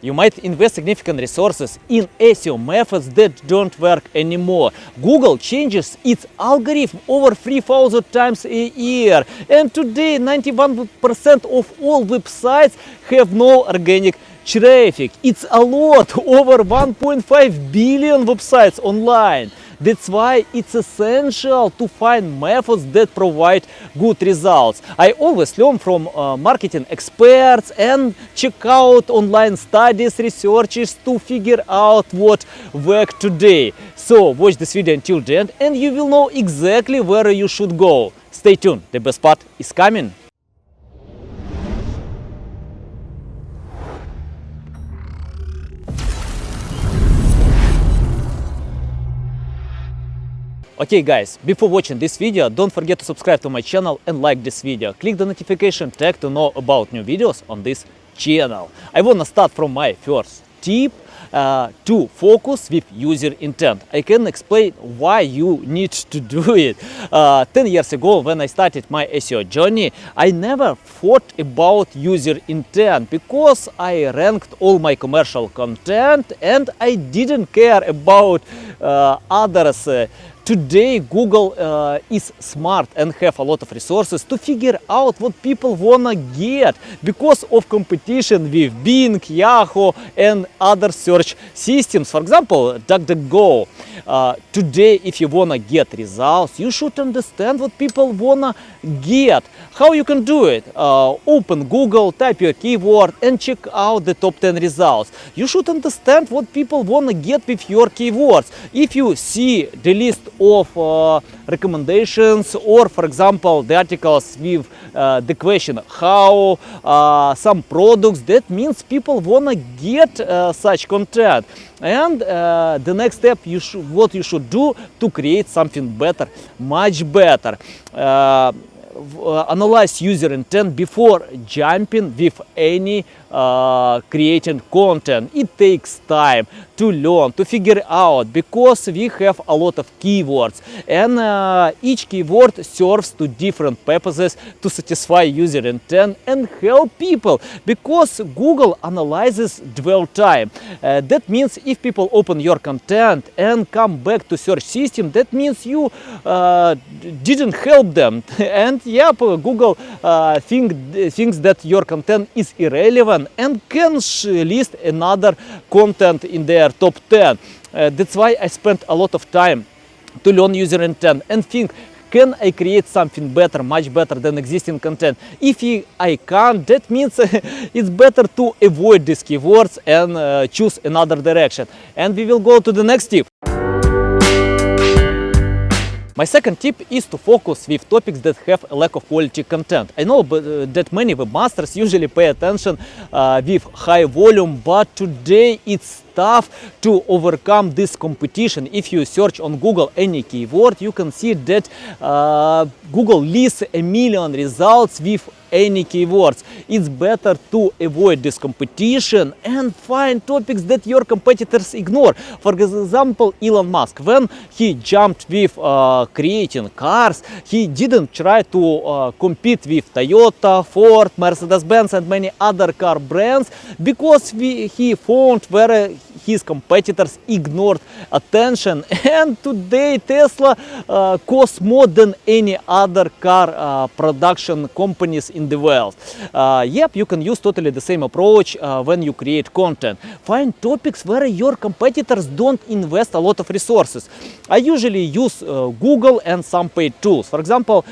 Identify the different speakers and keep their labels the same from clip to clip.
Speaker 1: You might invest significant resources in SEO methods that don't work anymore. Google changes its algorithm over 3,000 times a year, and today 91% of all websites have no organic traffic. It's a lot, over 1.5 billion websites online. That's why it's essential to find methods that provide good results. I always learn from marketing experts and check out online studies, researches to figure out what works today. So watch this video until the end and you will know exactly where you should go. Stay tuned, the best part is coming. Okay guys, before watching this video, don't forget to subscribe to my channel and like this video. Click the notification tag to know about new videos on this channel. I wanna start from my first tip to focus with user intent. I can explain why you need to do it. 10 years ago, when I started my SEO journey, I never thought about user intent because I ranked all my commercial content and I didn't care about others. Today, Google is smart and have a lot of resources to figure out what people wanna get because of competition with Bing, Yahoo and other search systems. For example, DuckDuckGo. Today, if you wanna get results, you should understand what people wanna get. How you can do it? Open Google, type your keyword and check out the top 10 results. You should understand what people wanna get with your keywords. If you see the list of recommendations or, for example, the articles with the question how some products, that means people wanna get such content. And the next step, what you should do to create something better, much better. Analyze user intent before jumping with any creating content. It takes time to learn, to figure out, because we have a lot of keywords and each keyword serves to different purposes to satisfy user intent and help people, because Google analyzes dwell time. That means if people open your content and come back to search system, that means you didn't help them and yep, Google thinks that your content is irrelevant and can list another content in their top 10. That's why I spent a lot of time to learn user intent and think, can I create something better, much better than existing content? If I can't, that means it's better to avoid these keywords and choose another direction. And we will go to the next tip. My second tip is to focus with topics that have a lack of quality content. I know that many webmasters usually pay attention with high volume, but today it's tough to overcome this competition. If you search on Google any keyword, you can see that Google lists 1 million results with any keywords. It's better to avoid this competition and find topics that your competitors ignore. For example, Elon Musk, when he jumped with creating cars, he didn't try to compete with Toyota, Ford, Mercedes-Benz and many other car brands because he found where his competitors ignored attention. And today Tesla costs more than any other car production companies in the world. Yep, you can use totally the same approach when you create content. Find topics where your competitors don't invest a lot of resources. I usually use Google and some paid tools. For example,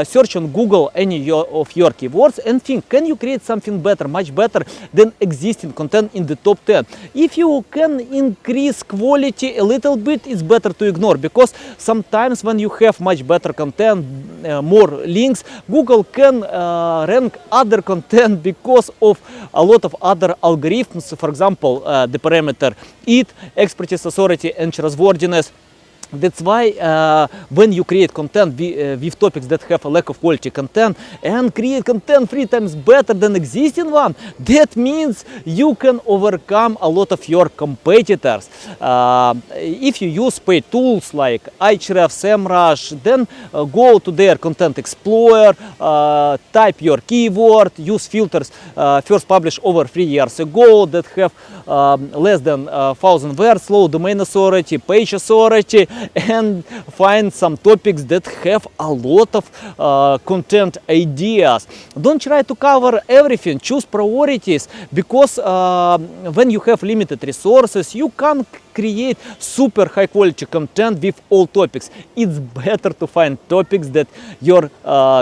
Speaker 1: search on Google any of your keywords and think, can you create something better, much better than existing content in the top 10? If you can increase quality a little bit, it's better to ignore, because sometimes when you have much better content, more links, Google can rank other content because of a lot of other algorithms. For example, the parameter it, expertise, authority and trustworthiness. That's why when you create content with topics that have a lack of quality content and create content 3 times better than existing one, that means you can overcome a lot of your competitors. If you use paid tools like Ahrefs, SEMrush, then go to their content explorer, type your keyword, use filters first published over 3 years ago that have less than 1,000 words, low domain authority, page authority, and find some topics that have a lot of content ideas. Don't try to cover everything, choose priorities, because when you have limited resources, you can't create super high quality content with all topics. It's better to find topics that your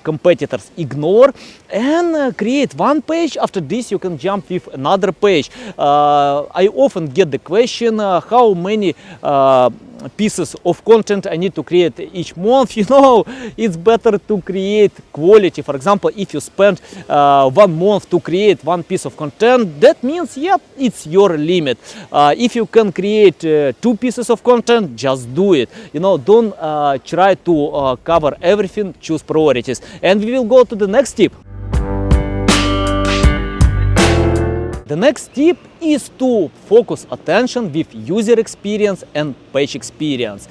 Speaker 1: competitors ignore and create one page. After this you can jump with another page. I often get the question how many pieces of content I need to create each month. You know, it's better to create quality. For example, if you spend 1 month to create one piece of content, that means, yeah, it's your limit. If you can create 2 pieces of content, just do it. You know, don't try to cover everything, choose priorities. And we will go to the next tip. The next tip is to focus attention with user experience and page experience.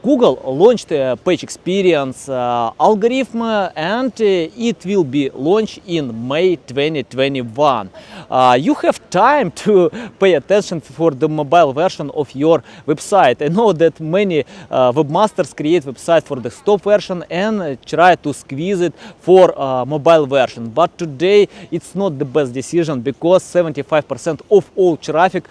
Speaker 1: Google launched a page experience algorithm and it will be launched in May 2021. You have time to pay attention for the mobile version of your website. I know that many webmasters create websites for the desktop version and try to squeeze it for mobile version. But today it's not the best decision, because 75% of all traffic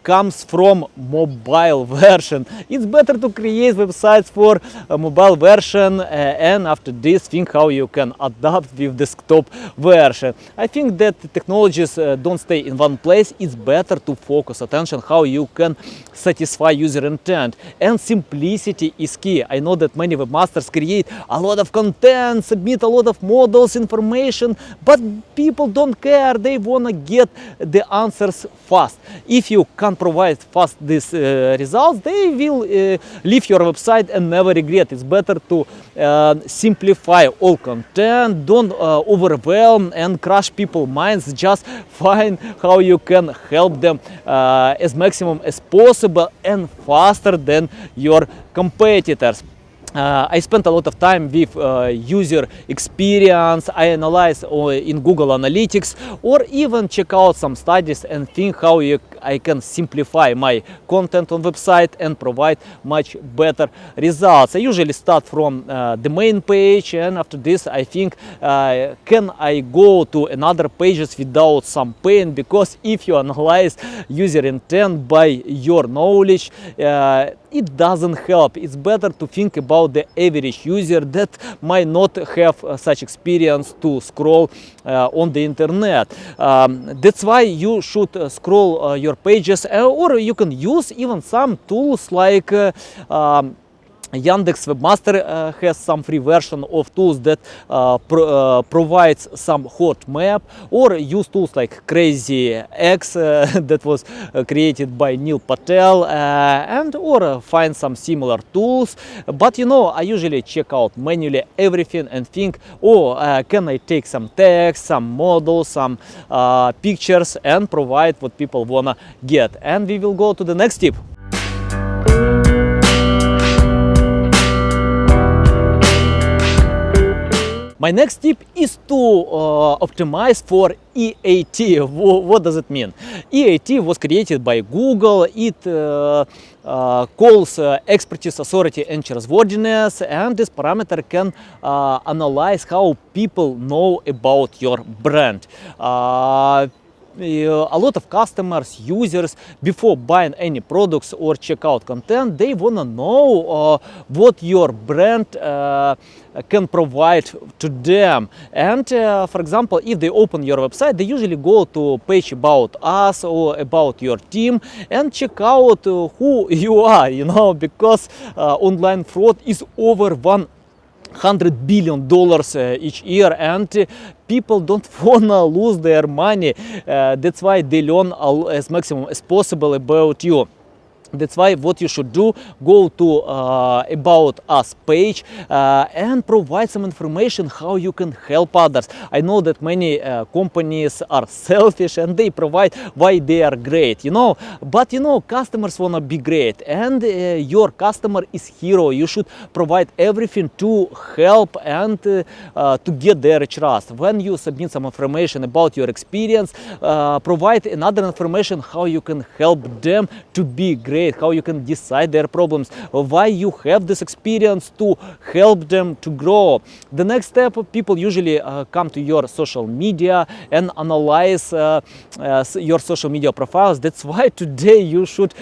Speaker 1: comes from mobile version. It's better to create websites for a mobile version and after this think how you can adapt with desktop version. I think that technologies don't stay in one place. It's better to focus attention how you can satisfy user intent, and simplicity is key. I know that many webmasters create a lot of content, submit a lot of models, information, but people don't care. They wanna get the answers fast. If you can provide fast these results, they will leave your website and never regret. It's better to simplify all content. Don't overwhelm and crush people's minds. Just find how you can help them as maximum as possible and faster than your competitors. I spent a lot of time with user experience. I analyze in Google Analytics, or even check out some studies and think how I can simplify my content on website and provide much better results. I usually start from the main page, and after this I think can I go to another pages without some pain, because if you analyze user intent by your knowledge, it doesn't help. It's better to think about the average user that might not have such experience to scroll on the internet. That's why you should scroll your pages, or you can use even some tools like Yandex Webmaster has some free version of tools that provides some hot map, or use tools like Crazy X that was created by Neil Patel, and or find some similar tools. But you know, I usually check out manually everything and think, oh, can I take some text, some models, some pictures and provide what people wanna get. And we will go to the next tip. My next tip is to optimize for EAT. What does it mean? EAT was created by Google. It calls expertise, authority, and trustworthiness, and this parameter can analyze how people know about your brand. A lot of customers, users, before buying any products or check out content, they want to know what your brand can provide to them. And for example, if they open your website, they usually go to page about us or about your team and check out who you are, you know, because online fraud is over $100 billion each year, and people don't wanna lose their money. That's why they learn as maximum as possible about you. That's why what you should do, go to About Us page and provide some information how you can help others. I know that many companies are selfish and they provide why they are great, but customers wanna be great, and your customer is hero. You should provide everything to help and to get their trust. When you submit some information about your experience, provide another information how you can help them to be great, how you can decide their problems, why you have this experience to help them to grow. The next step, people usually come to your social media and analyze your social media profiles. That's why today you should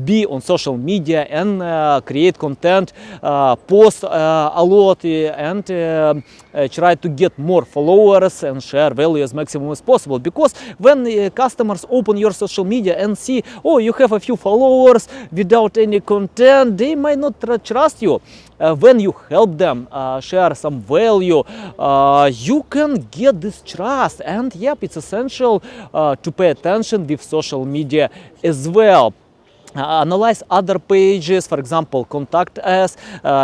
Speaker 1: be on social media and create content, post a lot, and try to get more followers and share value as maximum as possible. Because when customers open your social media and see, oh, you have a few followers without any content, they might not trust you. When you help them share some value, you can get this trust. And yep, it's essential to pay attention with social media as well. Analyze other pages, for example, contact us.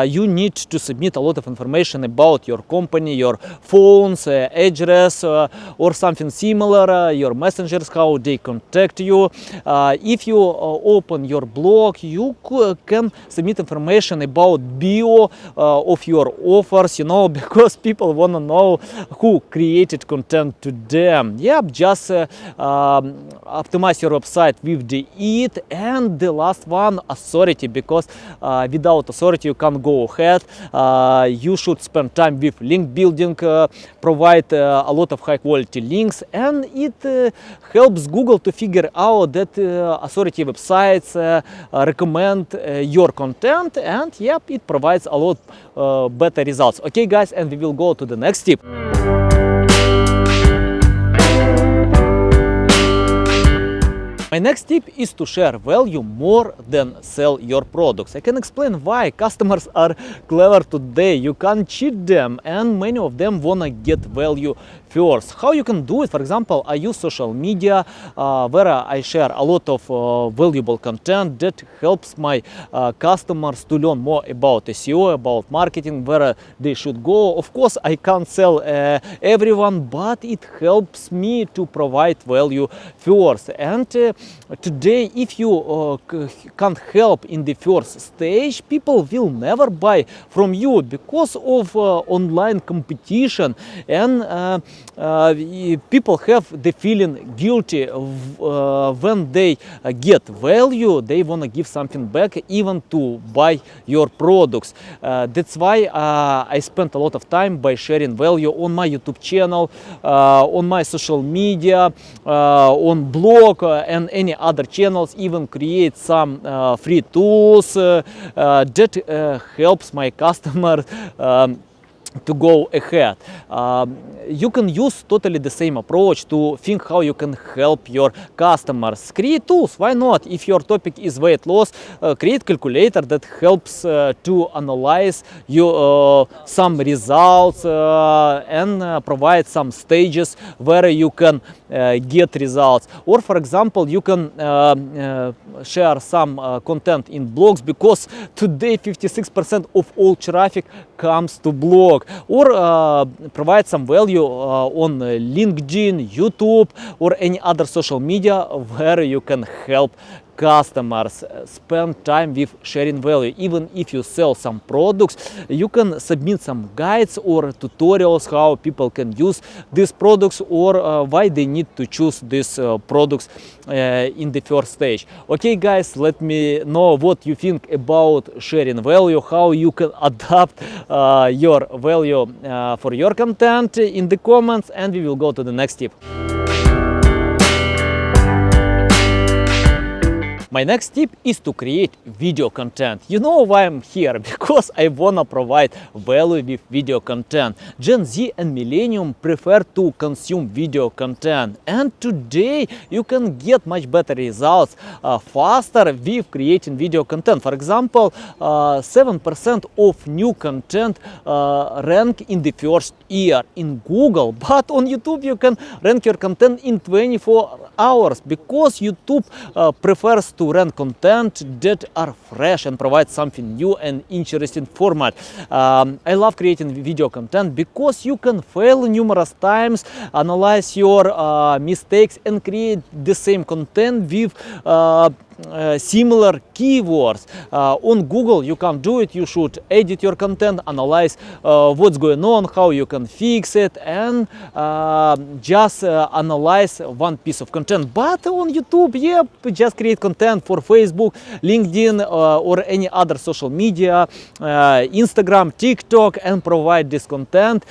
Speaker 1: You need to submit a lot of information about your company, your phones, address, or something similar, your messengers, how they contact you. If you open your blog, you can submit information about bio of your offers, because people want to know who created content to them. Yep, just optimize your website with the it. And the last one, authority, because without authority you can't go ahead. You should spend time with link building, provide a lot of high quality links, and it helps Google to figure out that authority websites recommend your content, and yep, it provides a lot better results. Okay guys, and we will go to the next tip. My next tip is to share value more than sell your products. I can explain why. Customers are clever today. You can't cheat them, and many of them wanna get value first. How you can do it? For example, I use social media where I share a lot of valuable content that helps my customers to learn more about SEO, about marketing, where they should go. Of course, I can't sell everyone, but it helps me to provide value first. And today, if you can't help in the first stage, people will never buy from you because of online competition, and people have the feeling guilty when they get value. They want to give something back, even to buy your products. That's why I spent a lot of time by sharing value on my YouTube channel, on my social media, on blog, and any other channels. Even create some free tools that helps my customer to go ahead. You can use totally the same approach to think how you can help your customers. Create tools, why not? If your topic is weight loss, create calculator that helps to analyze your some results and provide some stages where you can get results. Or for example, you can share some content in blogs, because today 56% of all traffic comes to blog. Or provide some value on LinkedIn, YouTube, or any other social media where you can help customers. Spend time with sharing value. Even if you sell some products, you can submit some guides or tutorials how people can use these products, or why they need to choose these products in the first stage. Okay guys, let me know what you think about sharing value, how you can adapt your value for your content in the comments, and we will go to the next tip. My next tip is to create video content. You know why I'm here? Because I wanna provide value with video content. Gen Z and Millennium prefer to consume video content, and today you can get much better results faster with creating video content. For example, 7% of new content rank in the first year in Google, but on YouTube you can rank your content in 24 hours, because YouTube prefers to to rank content that are fresh and provide something new and interesting format. I love creating video content because you can fail numerous times, analyze your mistakes and create the same content with similar keywords. On Google you can't do it. You should edit your content, analyze what's going on, how you can fix it, and just analyze one piece of content. But on YouTube, yep, just create content for Facebook, LinkedIn, or any other social media, Instagram, TikTok, and provide this content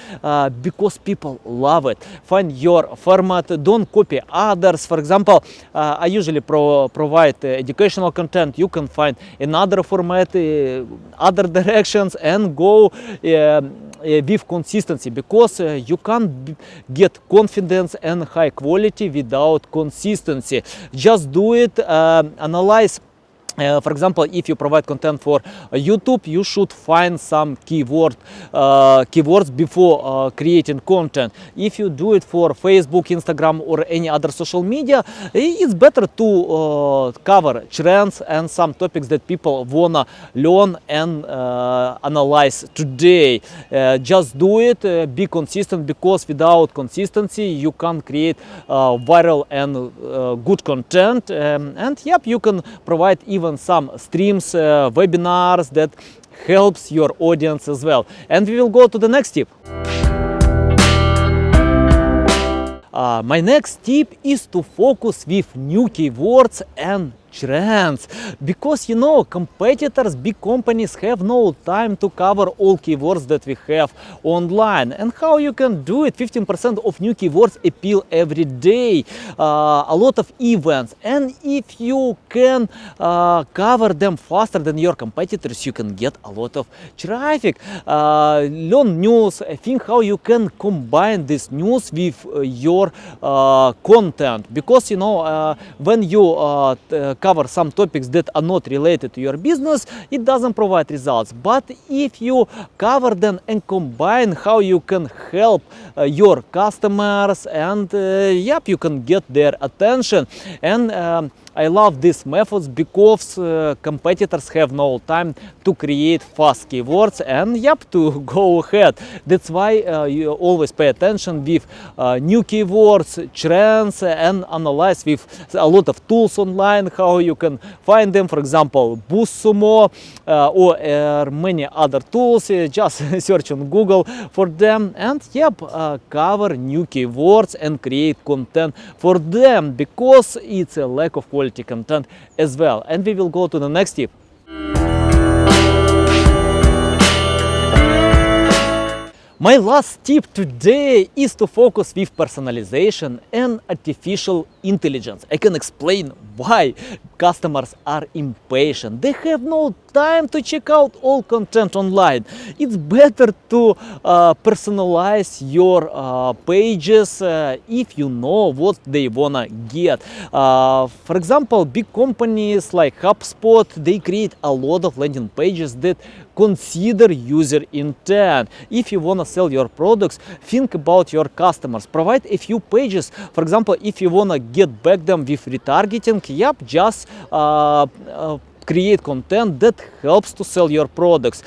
Speaker 1: because people love it. Find your format, don't copy others. For example, I usually provide educational content. You can find another format, other directions, and go with consistency, because you can't get confidence and high quality without consistency. Just do it, analyze. For example, if you provide content for YouTube, you should find some keywords before creating content. If you do it for Facebook, Instagram, or any other social media, it's better to cover trends and some topics that people wanna learn and analyze today. Just do it, be consistent, because without consistency you can't create viral and good content. And yep, you can provide even some streams, webinars that helps your audience as well. And we will go to the next tip. My next tip is to focus with new keywords and trends, because you know, competitors, big companies have no time to cover all keywords that we have online. And how you can do it? 15% of new keywords appeal every day, a lot of events, and if you can cover them faster than your competitors, you can get a lot of traffic. Learn news, think how you can combine this news with your content, because you know, when you cover some topics that are not related to your business, it doesn't provide results. But if you cover them and combine how you can help your customers, and yep, you can get their attention. And I love these methods because competitors have no time to create fast keywords and yep, to go ahead. That's why you always pay attention with new keywords, trends, and analyze with a lot of tools online how you can find them. For example, BoostSumo or many other tools. Just search on Google for them and yep, cover new keywords and create content for them, because it's a lack of quality content as well. And we will go to the next tip. My last tip today is to focus with personalization and artificial intelligence. I can explain why. Customers are impatient. They have no time to check out all content online. It's better to personalize your pages if you know what they wanna get. For example, big companies like HubSpot, they create a lot of landing pages that consider user intent. If you wanna sell your products, think about your customers. Provide a few pages. For example, if you wanna get back them with retargeting, yep, just create content that helps to sell your products.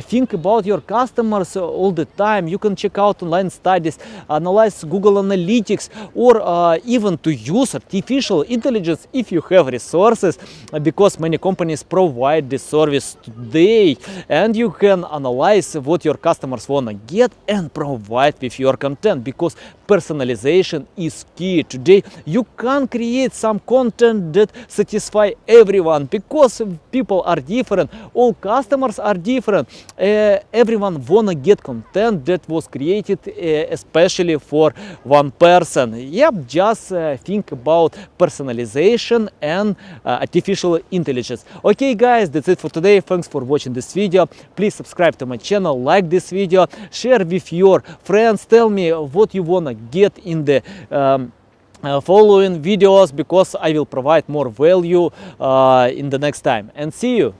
Speaker 1: Think about your customers all the time. You can check out online studies, analyze Google Analytics, or even to use artificial intelligence if you have resources, because many companies provide this service today. And you can analyze what your customers want to get and provide with your content, because personalization is key. Today you can't create some content that satisfy everyone, because people are different, all customers are different. Everyone wanna get content that was created especially for one person. Yep, just think about personalization and artificial intelligence. Okay guys, that's it for today. Thanks for watching this video. Please subscribe to my channel, like this video, share with your friends, tell me what you wanna get in the following videos, because I will provide more value in the next time. And see you.